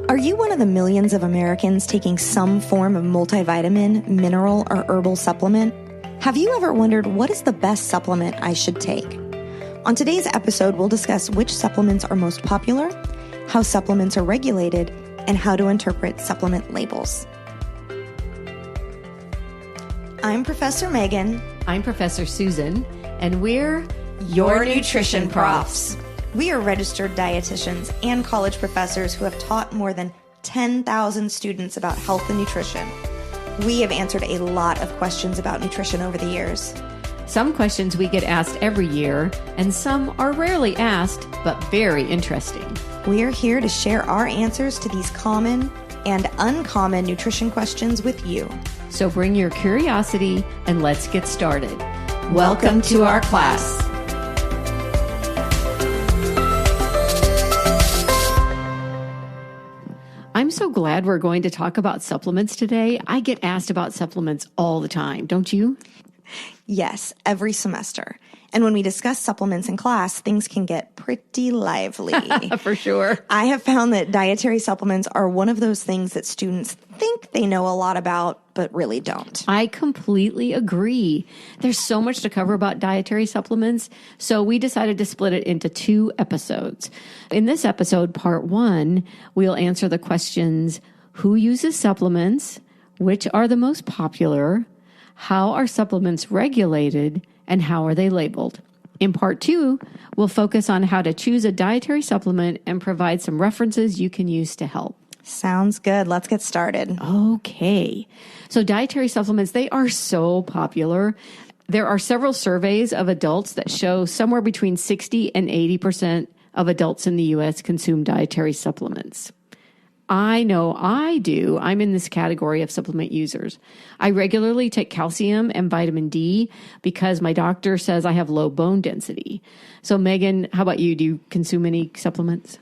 Are you one of the millions of Americans taking some form of multivitamin, mineral, or herbal supplement? Have you ever wondered what is the best supplement I should take? On today's episode, we'll discuss which supplements are most popular, how supplements are regulated, and how to interpret supplement labels. I'm Professor Megan. I'm Professor Susan, and we're your nutrition profs. We are registered dietitians and college professors who have taught more than 10,000 students about health and nutrition. We have answered a lot of questions about nutrition over the years. Some questions we get asked every year, and some are rarely asked, but very interesting. We are here to share our answers to these common and uncommon nutrition questions with you. So bring your curiosity and let's get started. Welcome to our class. I'm so glad we're going to talk about supplements today. I get asked about supplements all the time, don't you? Yes, every semester. And when we discuss supplements in class, things can get pretty lively. For sure. I have found that dietary supplements are one of those things that students think they know a lot about, but really don't. I completely agree. There's so much to cover about dietary supplements, so we decided to split it into 2 episodes. In this episode, part 1, we'll answer the questions: who uses supplements, which are the most popular, how are supplements regulated, and how are they labeled? In part 2, we'll focus on how to choose a dietary supplement and provide some references you can use to help. Sounds good. Let's get started. Okay. So dietary supplements, they are so popular. There are several surveys of adults that show somewhere between 60 and 80% of adults in the U.S. consume dietary supplements. I know I do. I'm in this category of supplement users. I regularly take calcium and vitamin D because my doctor says I have low bone density. So Megan, how about you? Do you consume any supplements?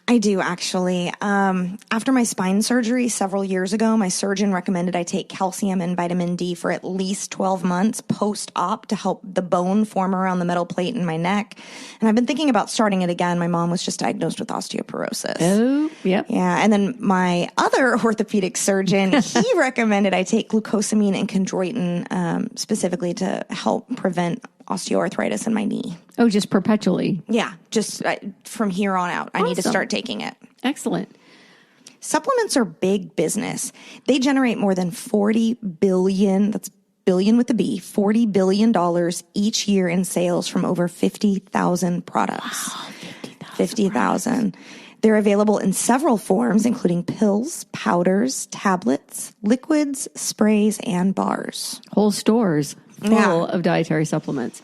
I do, actually. After my spine surgery several years ago, my surgeon recommended I take calcium and vitamin D for at least 12 months post-op to help the bone form around the metal plate in my neck. And I've been thinking about starting it again. My mom was just diagnosed with osteoporosis. Oh, yep. Yeah. And then my other orthopedic surgeon, he recommended I take glucosamine and chondroitin specifically to help prevent osteoarthritis in my knee. Oh, just perpetually? Yeah, just from here on out. I need to start taking it. Excellent. Supplements are big business. They generate more than $40 billion, that's billion with a B, $40 billion each year in sales from over 50,000 products. Wow, 50,000. They're available in several forms, including pills, powders, tablets, liquids, sprays, and bars. Whole stores full of dietary supplements.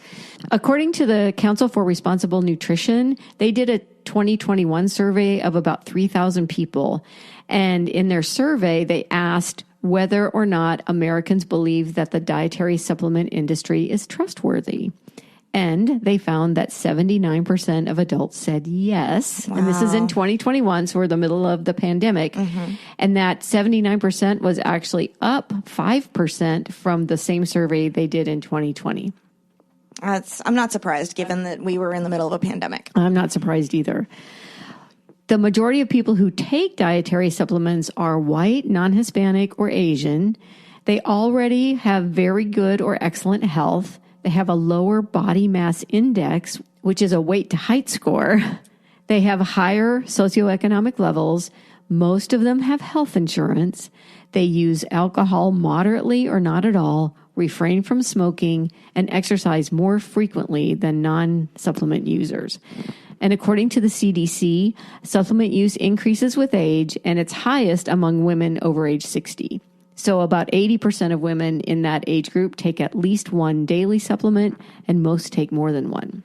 According to the Council for Responsible Nutrition, they did a 2021 survey of about 3,000 people. And in their survey, they asked whether or not Americans believe that the dietary supplement industry is trustworthy. And they found that 79% of adults said yes. Wow. And this is in 2021, so we're in the middle of the pandemic. Mm-hmm. And that 79% was actually up 5% from the same survey they did in 2020. I'm not surprised, given that we were in the middle of a pandemic. I'm not surprised either. The majority of people who take dietary supplements are white, non-Hispanic, or Asian. They already have very good or excellent health. They have a lower body mass index, which is a weight to height score. They have higher socioeconomic levels. Most of them have health insurance. They use alcohol moderately or not at all, refrain from smoking, and exercise more frequently than non-supplement users. And according to the CDC, supplement use increases with age, and it's highest among women over age 60. So about 80% of women in that age group take at least one daily supplement, and most take more than one.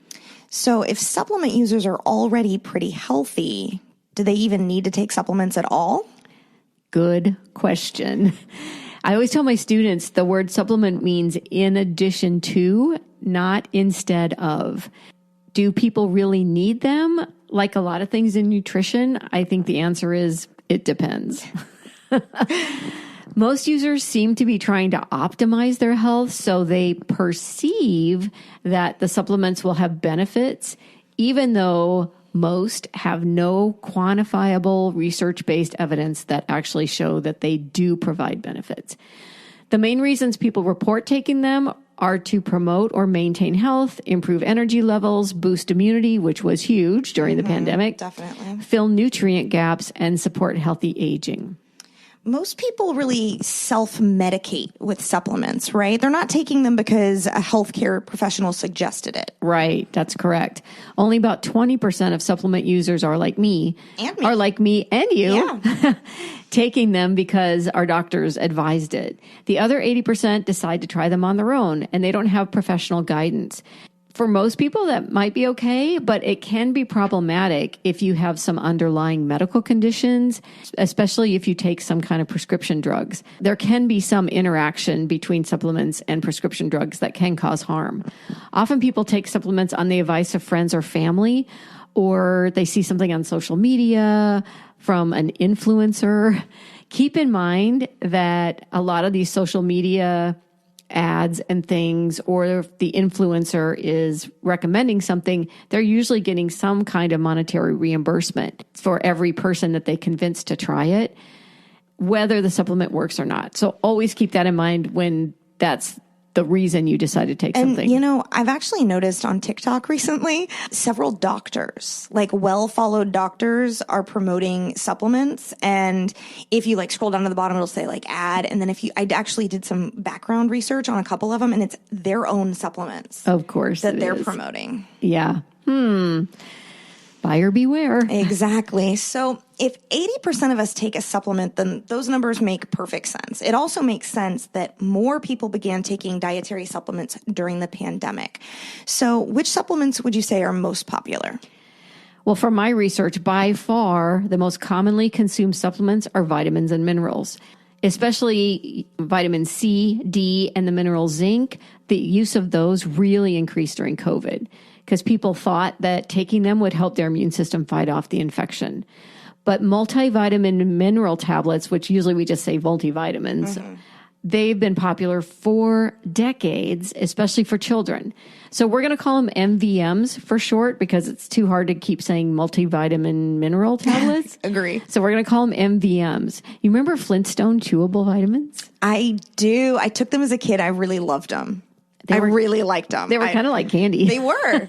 So if supplement users are already pretty healthy, do they even need to take supplements at all? Good question. I always tell my students the word supplement means in addition to, not instead of. Do people really need them? Like a lot of things in nutrition, I think the answer is it depends. Most users seem to be trying to optimize their health, so they perceive that the supplements will have benefits, even though most have no quantifiable research-based evidence that actually show that they do provide benefits. The main reasons people report taking them are to promote or maintain health, improve energy levels, boost immunity, which was huge during the pandemic, Definitely. fill nutrient gaps, and support healthy aging. Most people really self-medicate with supplements, right? They're not taking them because a healthcare professional suggested it. Right, that's correct. Only about 20% of supplement users are like me. And me. Are like me and you. Yeah. Taking them because our doctors advised it. The other 80% decide to try them on their own, and they don't have professional guidance. For most people, that might be okay, but it can be problematic if you have some underlying medical conditions, especially if you take some kind of prescription drugs. There can be some interaction between supplements and prescription drugs that can cause harm. Often people take supplements on the advice of friends or family, or they see something on social media from an influencer. Keep in mind that a lot of these social media ads and things, or if the influencer is recommending something, they're usually getting some kind of monetary reimbursement for every person that they convince to try it, whether the supplement works or not. So always keep that in mind when that's the reason you decide to take something. You know, I've actually noticed on TikTok recently, several doctors, like well-followed doctors, are promoting supplements. And if you like scroll down to the bottom, it'll say like ad. And then I actually did some background research on a couple of them, and it's their own supplements. Of course, that they're promoting. Yeah. Buyer beware. Exactly. So if 80% of us take a supplement, then those numbers make perfect sense. It also makes sense that more people began taking dietary supplements during the pandemic. So which supplements would you say are most popular? Well, from my research, by far, the most commonly consumed supplements are vitamins and minerals, especially vitamin C, D, and the mineral zinc. The use of those really increased during COVID because people thought that taking them would help their immune system fight off the infection. But multivitamin mineral tablets, which usually we just say multivitamins, they've been popular for decades, especially for children. So we're going to call them MVMs for short because it's too hard to keep saying multivitamin mineral tablets. Agree. So we're going to call them MVMs. You remember Flintstone chewable vitamins? I do. I took them as a kid. I really loved them. I really liked them. They were kind of like candy. They were.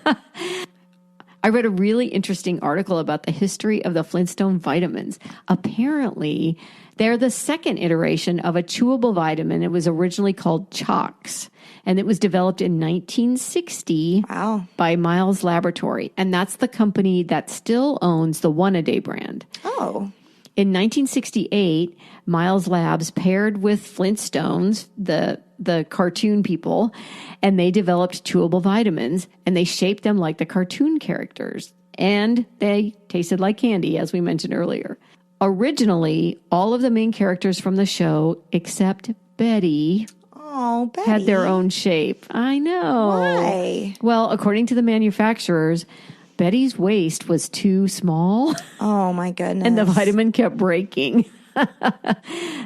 I read a really interesting article about the history of the Flintstone vitamins. Apparently, they're the second iteration of a chewable vitamin. It was originally called Chox, and it was developed in 1960 by Miles Laboratory. And that's the company that still owns the One-A-Day brand. Oh. In 1968, Miles Labs paired with Flintstones, the cartoon people, and they developed chewable vitamins, and they shaped them like the cartoon characters. And they tasted like candy, as we mentioned earlier. Originally, all of the main characters from the show, except Betty, Betty had their own shape. I know. Why? Well, according to the manufacturers, Betty's waist was too small. Oh, my goodness. And the vitamin kept breaking.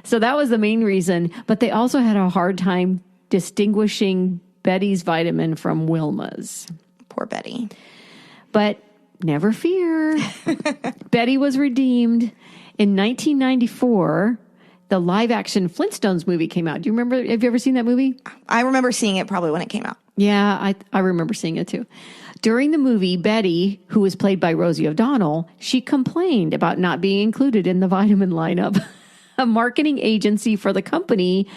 So that was the main reason. But they also had a hard time distinguishing Betty's vitamin from Wilma's. Poor Betty. But never fear. Betty was redeemed. In 1994, the live-action Flintstones movie came out. Do you remember? Have you ever seen that movie? I remember seeing it probably when it came out. Yeah, I remember seeing it too. During the movie, Betty, who was played by Rosie O'Donnell, she complained about not being included in the vitamin lineup. A marketing agency for the company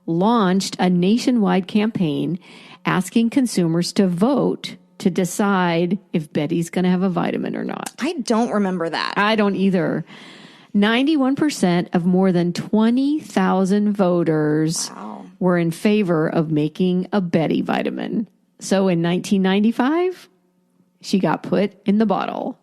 launched a nationwide campaign asking consumers to vote to decide if Betty's going to have a vitamin or not. I don't remember that. I don't either. 91% of more than 20,000 voters were in favor of making a Betty vitamin. So in 1995, she got put in the bottle.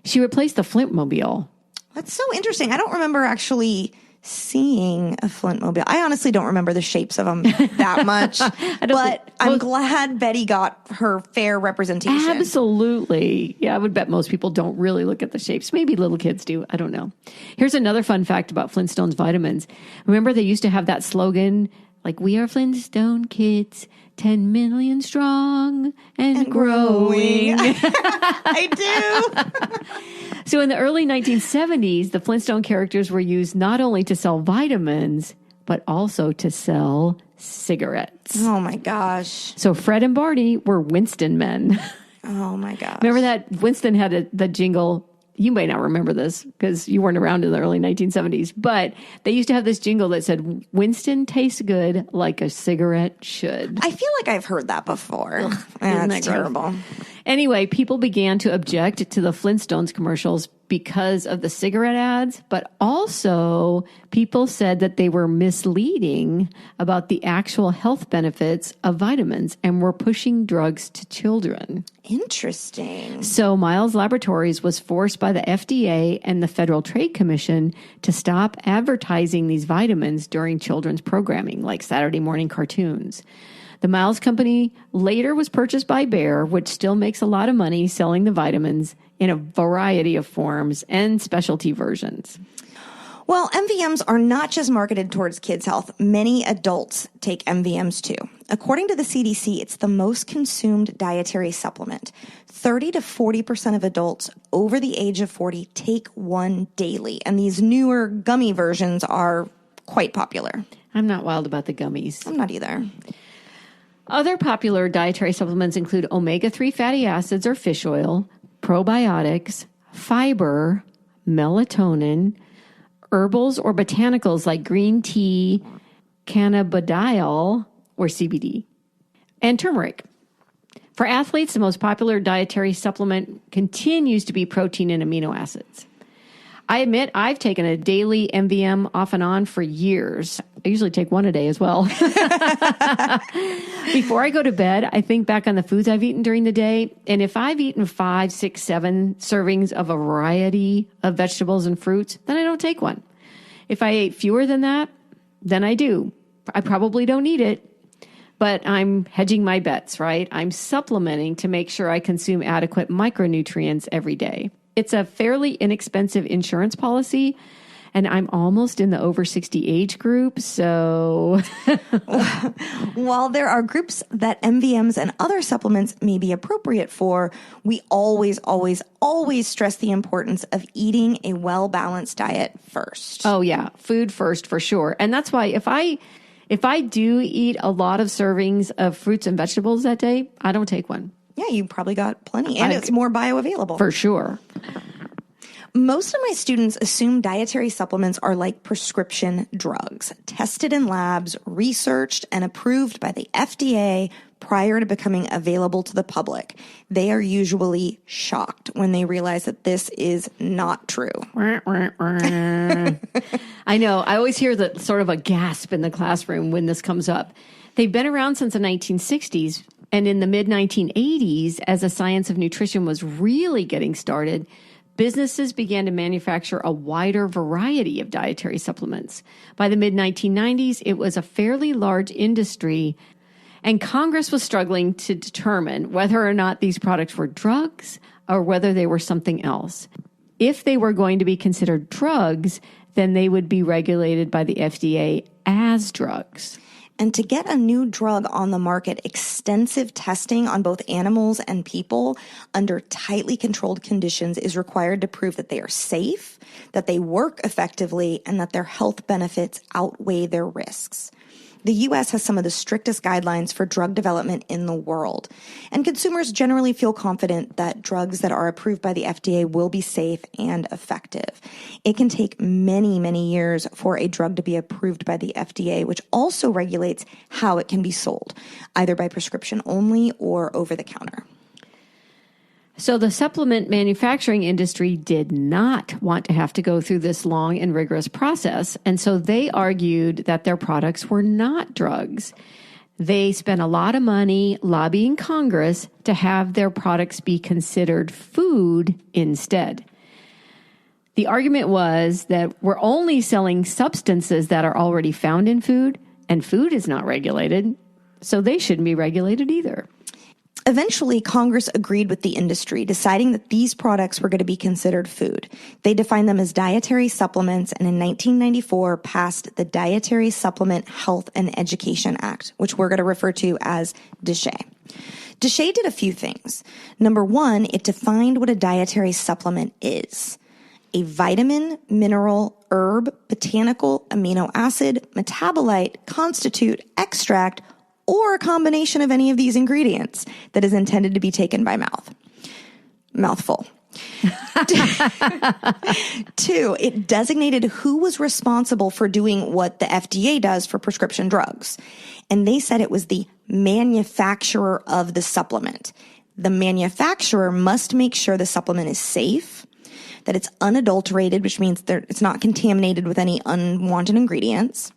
She replaced the Flintmobile. That's so interesting. I don't remember actually seeing a Flintmobile. I honestly don't remember the shapes of them that much. But I'm glad Betty got her fair representation. Absolutely. Yeah, I would bet most people don't really look at the shapes. Maybe little kids do. I don't know. Here's another fun fact about Flintstone's vitamins. Remember they used to have that slogan, like, "We are Flintstone kids. 10 million strong and growing. I do. So in the early 1970s, the Flintstone characters were used not only to sell vitamins, but also to sell cigarettes. Oh, my gosh. So Fred and Barney were Winston men. Oh, my gosh. Remember that Winston had the jingle? You may not remember this because you weren't around in the early 1970s, but they used to have this jingle that said, Winston tastes good like a cigarette should. I feel like I've heard that before. Isn't That's that terrible. Anyway, people began to object to the Flintstones commercials because of the cigarette ads, but also people said that they were misleading about the actual health benefits of vitamins and were pushing drugs to children. Interesting. So Miles Laboratories was forced by the FDA and the Federal Trade Commission to stop advertising these vitamins during children's programming, like Saturday morning cartoons. The Miles Company later was purchased by Bayer, which still makes a lot of money selling the vitamins in a variety of forms and specialty versions. Well, MVMs are not just marketed towards kids' health. Many adults take MVMs too. According to the CDC, it's the most consumed dietary supplement. 30 to 40% of adults over the age of 40 take one daily, and these newer gummy versions are quite popular. I'm not wild about the gummies. I'm not either. Other popular dietary supplements include omega-3 fatty acids or fish oil, probiotics, fiber, melatonin, herbals or botanicals like green tea, cannabidiol, or CBD, and turmeric. For athletes, the most popular dietary supplement continues to be protein and amino acids. I admit I've taken a daily MVM off and on for years. I usually take one a day as well. Before I go to bed, I think back on the foods I've eaten during the day. And if I've eaten 5, 6, 7 servings of a variety of vegetables and fruits, then I don't take one. If I ate fewer than that, then I do. I probably don't need it, but I'm hedging my bets, right? I'm supplementing to make sure I consume adequate micronutrients every day. It's a fairly inexpensive insurance policy, and I'm almost in the over 60 age group, so... While there are groups that MVMs and other supplements may be appropriate for, we always, always, always stress the importance of eating a well-balanced diet first. Oh, yeah. Food first, for sure. And that's why if I do eat a lot of servings of fruits and vegetables that day, I don't take one. Yeah, you probably got plenty, and it's more bioavailable. For sure. Most of my students assume dietary supplements are like prescription drugs, tested in labs, researched, and approved by the FDA prior to becoming available to the public. They are usually shocked when they realize that this is not true. I know. I always hear that sort of a gasp in the classroom when this comes up. They've been around since the 1960s. And in the mid-1980s, as the science of nutrition was really getting started, businesses began to manufacture a wider variety of dietary supplements. By the mid-1990s, it was a fairly large industry, and Congress was struggling to determine whether or not these products were drugs or whether they were something else. If they were going to be considered drugs, then they would be regulated by the FDA as drugs. And to get a new drug on the market, extensive testing on both animals and people under tightly controlled conditions is required to prove that they are safe, that they work effectively, and that their health benefits outweigh their risks. The U.S. has some of the strictest guidelines for drug development in the world, and consumers generally feel confident that drugs that are approved by the FDA will be safe and effective. It can take many, many years for a drug to be approved by the FDA, which also regulates how it can be sold, either by prescription only or over the counter. So the supplement manufacturing industry did not want to have to go through this long and rigorous process, and so they argued that their products were not drugs. They spent a lot of money lobbying Congress to have their products be considered food instead. The argument was that we're only selling substances that are already found in food, and food is not regulated, so they shouldn't be regulated either. Eventually, Congress agreed with the industry, deciding that these products were going to be considered food. They defined them as dietary supplements, and in 1994 passed the Dietary Supplement Health and Education Act, which we're going to refer to as DSHEA. DSHEA did a few things. Number one, it defined what a dietary supplement is. A vitamin, mineral, herb, botanical, amino acid, metabolite, constitute, extract, or a combination of any of these ingredients that is intended to be taken by mouth. Mouthful. 2, it designated who was responsible for doing what the FDA does for prescription drugs. And they said it was the manufacturer of the supplement. The manufacturer must make sure the supplement is safe, that it's unadulterated, which means it's not contaminated with any unwanted ingredients,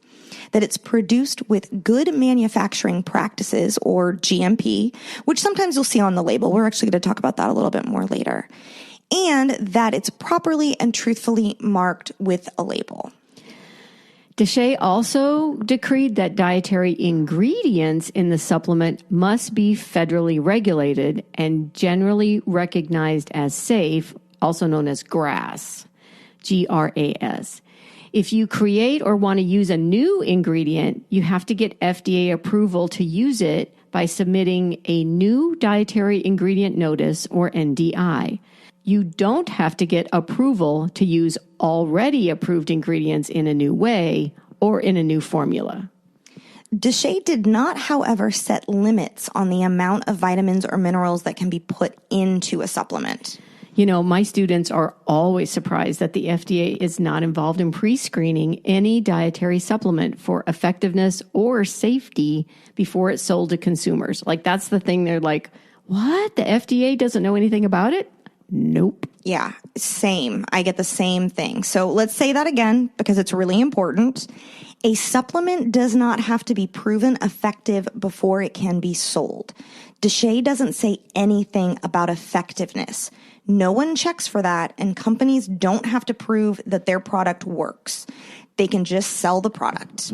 that it's produced with good manufacturing practices, or GMP, which sometimes you'll see on the label. We're actually going to talk about that a little bit more later. And that it's properly and truthfully marked with a label. DSHEA also decreed that dietary ingredients in the supplement must be federally regulated and generally recognized as safe, also known as GRAS, GRAS. If you create or want to use a new ingredient, you have to get FDA approval to use it by submitting a new dietary ingredient notice, or NDI. You don't have to get approval to use already approved ingredients in a new way or in a new formula. DSHEA did not, however, set limits on the amount of vitamins or minerals that can be put into a supplement. You know, my students are always surprised that the FDA is not involved in pre-screening any dietary supplement for effectiveness or safety before it's sold to consumers. Like, that's the thing. They're like, what? The FDA doesn't know anything about it? Nope. Yeah, same. I get the same thing. So let's say that again, because it's really important. A supplement does not have to be proven effective before it can be sold. DSHEA doesn't say anything about effectiveness. No one checks for that, and companies don't have to prove that their product works. They can just sell the product.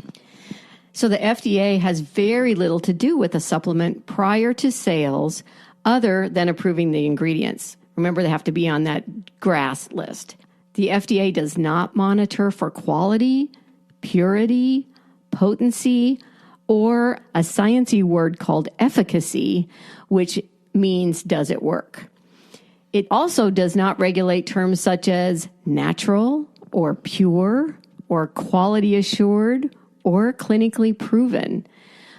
So the FDA has very little to do with a supplement prior to sales other than approving the ingredients. Remember, they have to be on that GRAS list. The FDA does not monitor for quality, purity, potency, or a sciencey word called efficacy, which means does it work. It also does not regulate terms such as natural or pure or quality assured or clinically proven.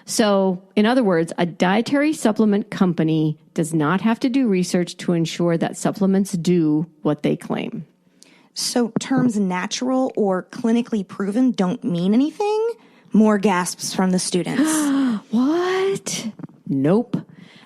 So, in other words, a dietary supplement company does not have to do research to ensure that supplements do what they claim. So terms natural or clinically proven don't mean anything? More gasps from the students. What? Nope.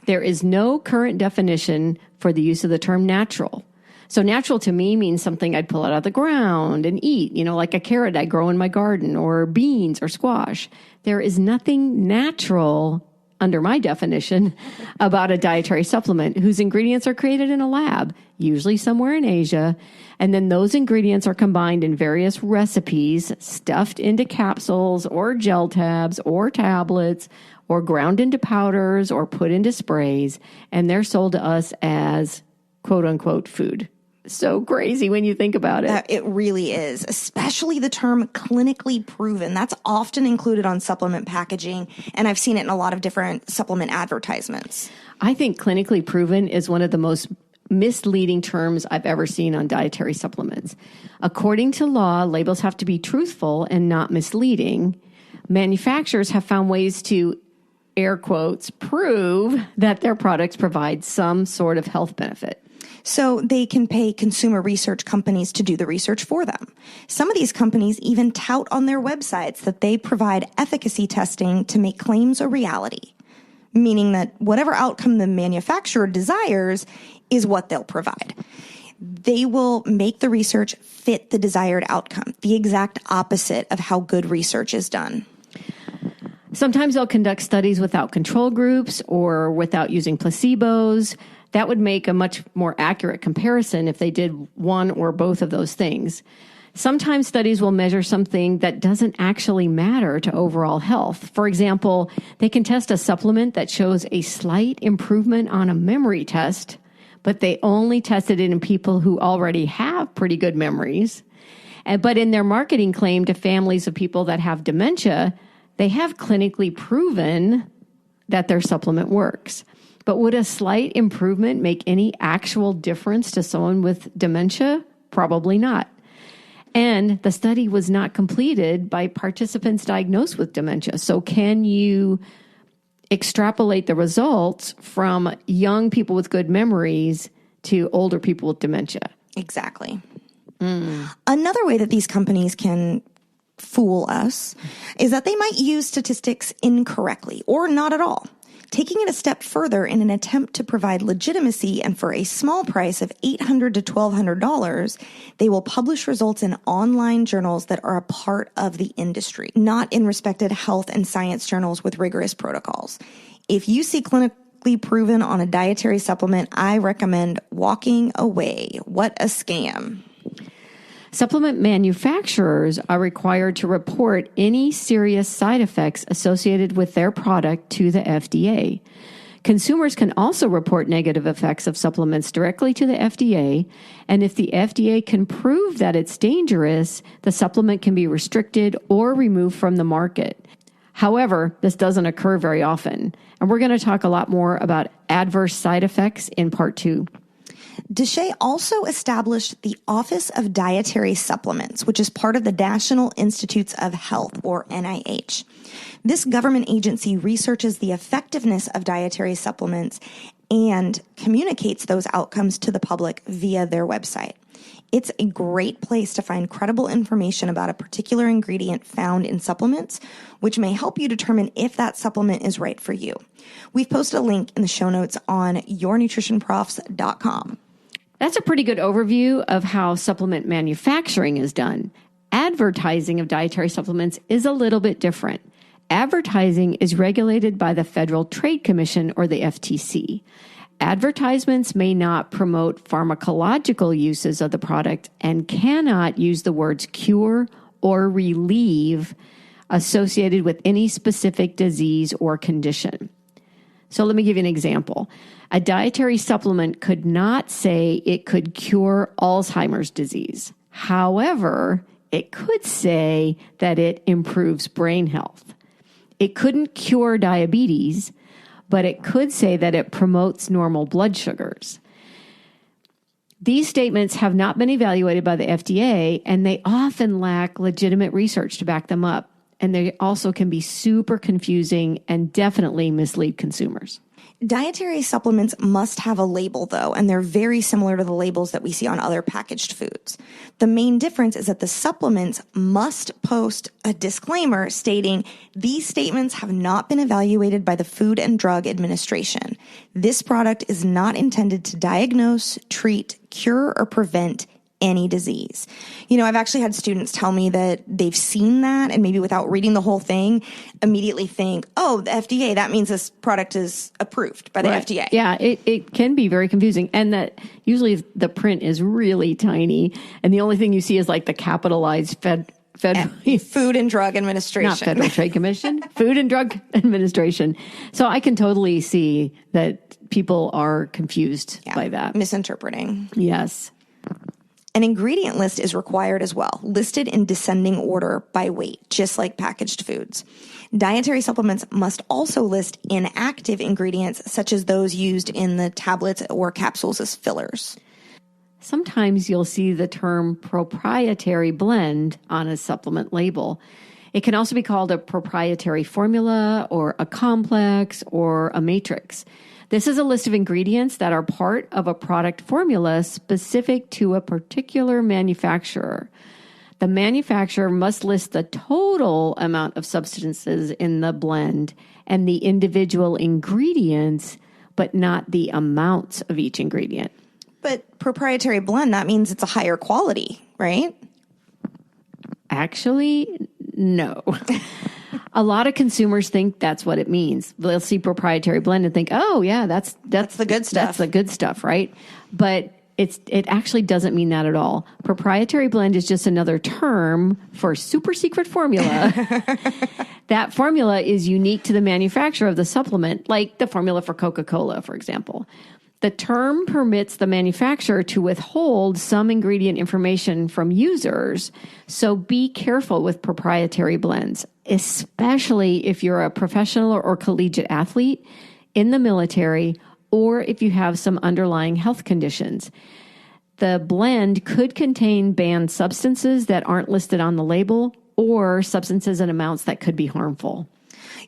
There is no current definition for the use of the term natural. So natural to me means something I'd pull out of the ground and eat, like a carrot I grow in my garden, or beans or squash. There is nothing natural under my definition about a dietary supplement whose ingredients are created in a lab, usually somewhere in Asia. And then those ingredients are combined in various recipes, stuffed into capsules or gel tabs or tablets, or ground into powders or put into sprays. And they're sold to us as quote unquote food. So crazy when you think about it. It really is, especially the term clinically proven. That's often included on supplement packaging, and I've seen it in a lot of different supplement advertisements. I think clinically proven is one of the most misleading terms I've ever seen on dietary supplements. According to law, labels have to be truthful and not misleading. Manufacturers have found ways to, air quotes, prove that their products provide some sort of health benefit. So they can pay consumer research companies to do the research for them. Some of these companies even tout on their websites that they provide efficacy testing to make claims a reality, meaning that whatever outcome the manufacturer desires is what they'll provide. They will make the research fit the desired outcome, the exact opposite of how good research is done. Sometimes they'll conduct studies without control groups or without using placebos. That would make a much more accurate comparison if they did one or both of those things. Sometimes studies will measure something that doesn't actually matter to overall health. For example, they can test a supplement that shows a slight improvement on a memory test, but they only tested it in people who already have pretty good memories. But in their marketing claim to families of people that have dementia, they have clinically proven that their supplement works. But would a slight improvement make any actual difference to someone with dementia? Probably not. And the study was not completed by participants diagnosed with dementia. So can you extrapolate the results from young people with good memories to older people with dementia? Exactly. Another way that these companies can fool us is that they might use statistics incorrectly or not at all. Taking it a step further in an attempt to provide legitimacy and for a small price of $800 to $1,200, they will publish results in online journals that are a part of the industry, not in respected health and science journals with rigorous protocols. If you see clinically proven on a dietary supplement, I recommend walking away. What a scam. Supplement manufacturers are required to report any serious side effects associated with their product to the FDA. Consumers can also report negative effects of supplements directly to the FDA, and if the FDA can prove that it's dangerous, the supplement can be restricted or removed from the market. However, this doesn't occur very often, and we're going to talk a lot more about adverse side effects in part 2. Deshay also established the Office of Dietary Supplements, which is part of the National Institutes of Health, or NIH. This government agency researches the effectiveness of dietary supplements and communicates those outcomes to the public via their website. It's a great place to find credible information about a particular ingredient found in supplements, which may help you determine if that supplement is right for you. We've posted a link in the show notes on yournutritionprofs.com. That's a pretty good overview of how supplement manufacturing is done. Advertising of dietary supplements is a little bit different. Advertising is regulated by the Federal Trade Commission, or the FTC. Advertisements may not promote pharmacological uses of the product and cannot use the words cure or relieve associated with any specific disease or condition. So let me give you an example. A dietary supplement could not say it could cure Alzheimer's disease. However, it could say that it improves brain health. It couldn't cure diabetes, but it could say that it promotes normal blood sugars. These statements have not been evaluated by the FDA, and they often lack legitimate research to back them up. And they also can be super confusing and definitely mislead consumers. Dietary supplements must have a label, though, and they're very similar to the labels that we see on other packaged foods. The main difference is that the supplements must post a disclaimer stating, these statements have not been evaluated by the Food and Drug Administration. This product is not intended to diagnose, treat, cure, or prevent any disease. You know, I've actually had students tell me that they've seen that and maybe without reading the whole thing, immediately think, oh, the FDA, that means this product is approved by the FDA. Yeah, it can be very confusing. And that usually the print is really tiny. And the only thing you see is like the capitalized Food and Drug Administration. Not Federal Trade Commission, Food and Drug Administration. So I can totally see that people are confused by that. Misinterpreting. Yes. An ingredient list is required as well, listed in descending order by weight, just like packaged foods. Dietary supplements must also list inactive ingredients, such as those used in the tablets or capsules as fillers. Sometimes you'll see the term proprietary blend on a supplement label. It can also be called a proprietary formula or a complex or a matrix. This is a list of ingredients that are part of a product formula specific to a particular manufacturer. The manufacturer must list the total amount of substances in the blend and the individual ingredients, but not the amounts of each ingredient. But proprietary blend, that means it's a higher quality, right? Actually, no. A lot of consumers think that's what it means. They'll see proprietary blend and think, oh, yeah, that's the good stuff. That's the good stuff, right? But It actually doesn't mean that at all. Proprietary blend is just another term for super secret formula. That formula is unique to the manufacturer of the supplement, like the formula for Coca-Cola, for example. The term permits the manufacturer to withhold some ingredient information from users, so be careful with proprietary blends, especially if you're a professional or collegiate athlete, in the military, or if you have some underlying health conditions. The blend could contain banned substances that aren't listed on the label or substances and amounts that could be harmful.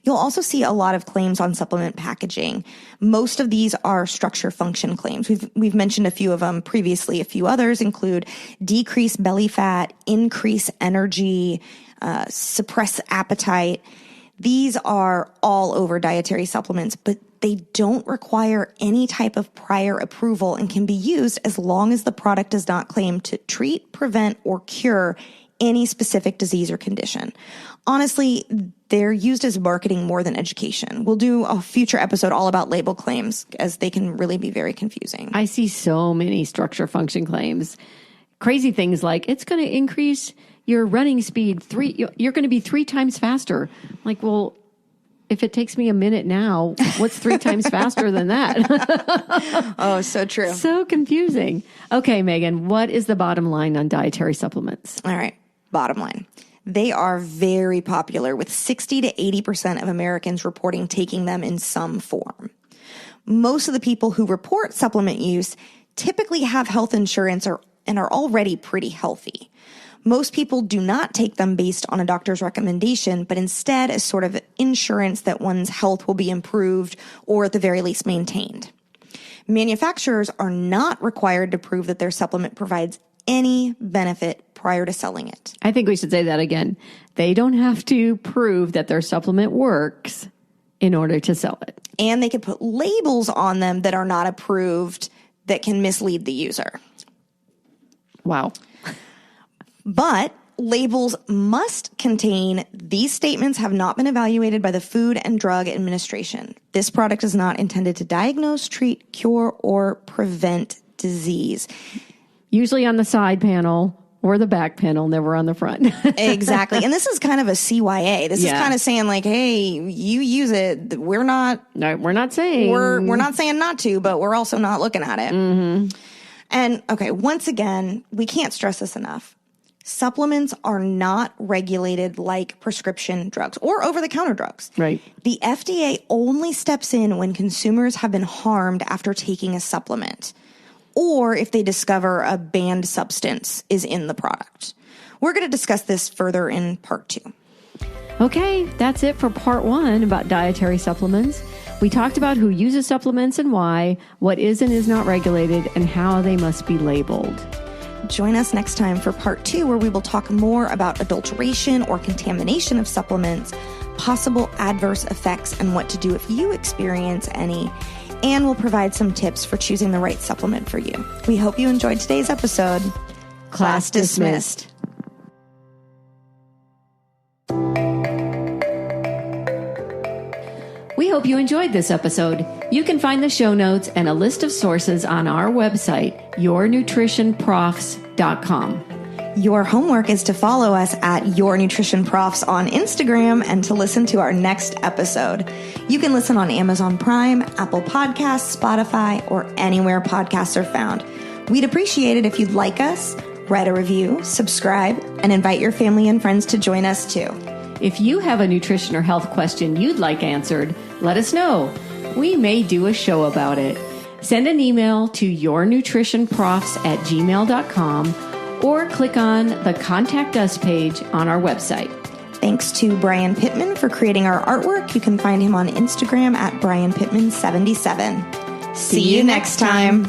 You'll also see a lot of claims on supplement packaging. Most of these are structure function claims. We've mentioned a few of them previously. A few others include decrease belly fat, increase energy, suppress appetite. These are all over dietary supplements, but they don't require any type of prior approval and can be used as long as the product does not claim to treat, prevent, or cure any specific disease or condition. Honestly, they're used as marketing more than education. We'll do a future episode all about label claims, as they can really be very confusing. I see so many structure function claims. Crazy things like, it's going to increase your running speed you're going to be 3 times faster. Like, well, if it takes me a minute now, what's 3 times faster than that? Oh, so true. So confusing. Okay, Megan, what is the bottom line on dietary supplements? All right, bottom line. They are very popular, with 60 to 80% of Americans reporting taking them in some form. Most of the people who report supplement use typically have health insurance and are already pretty healthy. Most people do not take them based on a doctor's recommendation, but instead as sort of insurance that one's health will be improved or at the very least maintained. Manufacturers are not required to prove that their supplement provides any benefit prior to selling it. I think we should say that again. They don't have to prove that their supplement works in order to sell it. And they could put labels on them that are not approved that can mislead the user. Wow. But labels must contain, these statements have not been evaluated by the Food and Drug Administration. This product is not intended to diagnose, treat, cure, or prevent disease. Usually on the side panel or the back panel, never on the front. Exactly. And this is kind of a CYA. This is kind of saying like, hey, you use it. We're not saying we're not saying not to, but we're also not looking at it. Mm-hmm. And okay, once again, we can't stress this enough. Supplements are not regulated like prescription drugs or over-the-counter drugs. Right. The FDA only steps in when consumers have been harmed after taking a supplement, or if they discover a banned substance is in the product. We're going to discuss this further in part 2. Okay, that's it for part 1 about dietary supplements. We talked about who uses supplements and why, what is and is not regulated, and how they must be labeled. Join us next time for part 2, where we will talk more about adulteration or contamination of supplements, possible adverse effects, and what to do if you experience any. And we'll provide some tips for choosing the right supplement for you. We hope you enjoyed today's episode. Class dismissed. We hope you enjoyed this episode. You can find the show notes and a list of sources on our website, yournutritionprofs.com. Your homework is to follow us at Your Nutrition Profs on Instagram and to listen to our next episode. You can listen on Amazon Prime, Apple Podcasts, Spotify, or anywhere podcasts are found. We'd appreciate it if you'd like us, write a review, subscribe, and invite your family and friends to join us too. If you have a nutrition or health question you'd like answered, let us know. We may do a show about it. Send an email to yournutritionprofs@gmail.com or click on the Contact Us page on our website. Thanks to Brian Pittman for creating our artwork. You can find him on Instagram at BrianPittman77. See you next time.